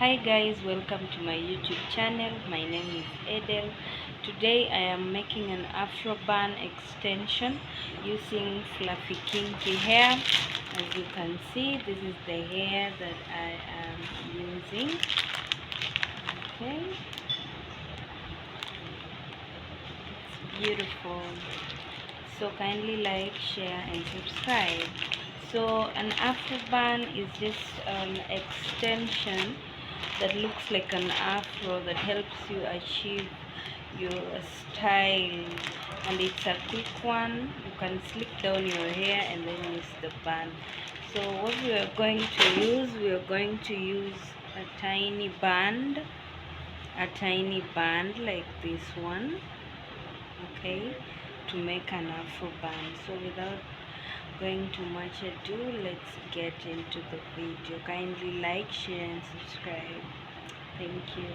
Hi guys, welcome to my YouTube channel. My name is Edel. Today I am making an afro bun extension using fluffy kinky hair. As you can see, this is the hair that I am using. Okay, it's beautiful. So kindly like, share and subscribe. So an afro bun is just an extension that looks like an afro that helps you achieve your style, and it's a quick one. You can slick down your hair and then use the bun. So what we are going to use a tiny band like this one, okay, to make an afro bun. So without going too much ado, let's get into the video. Kindly like, share and subscribe. Thank you.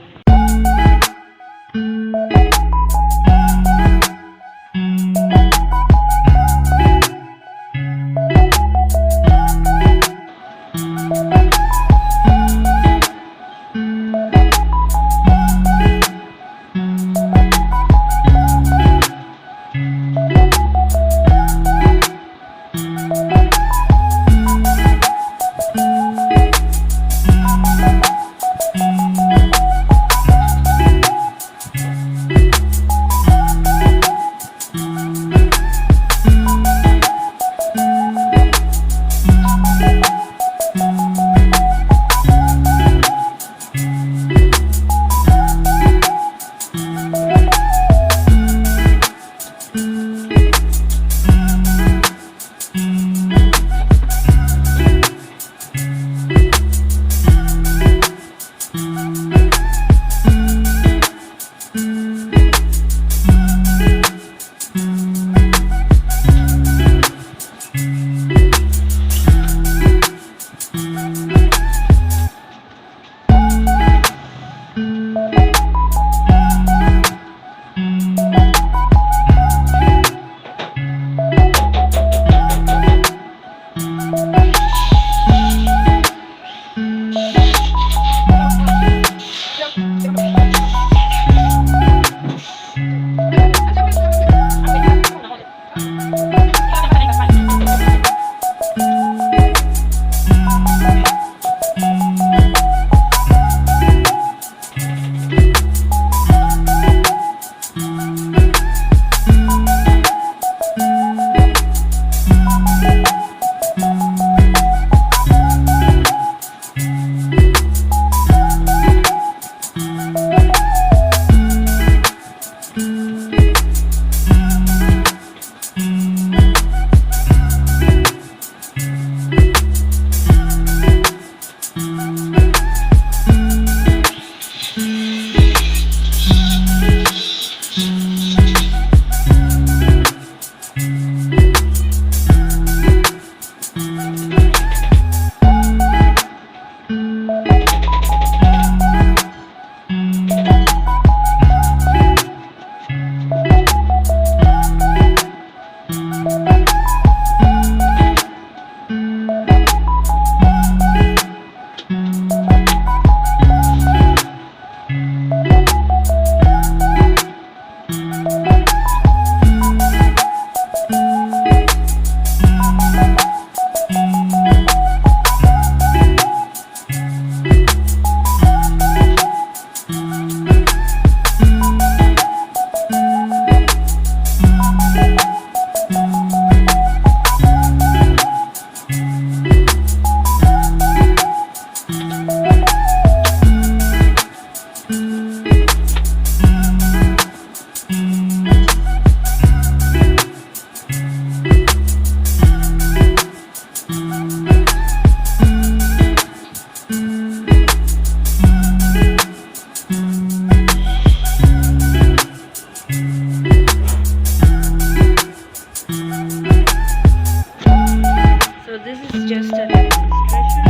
So this is just a demonstration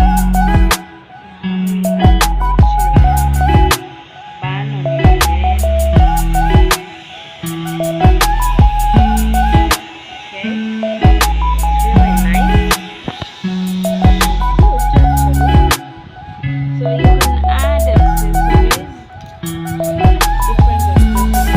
on how you can put your bun on your head. Okay, it's really nice. Good actually. So you can add different expressions like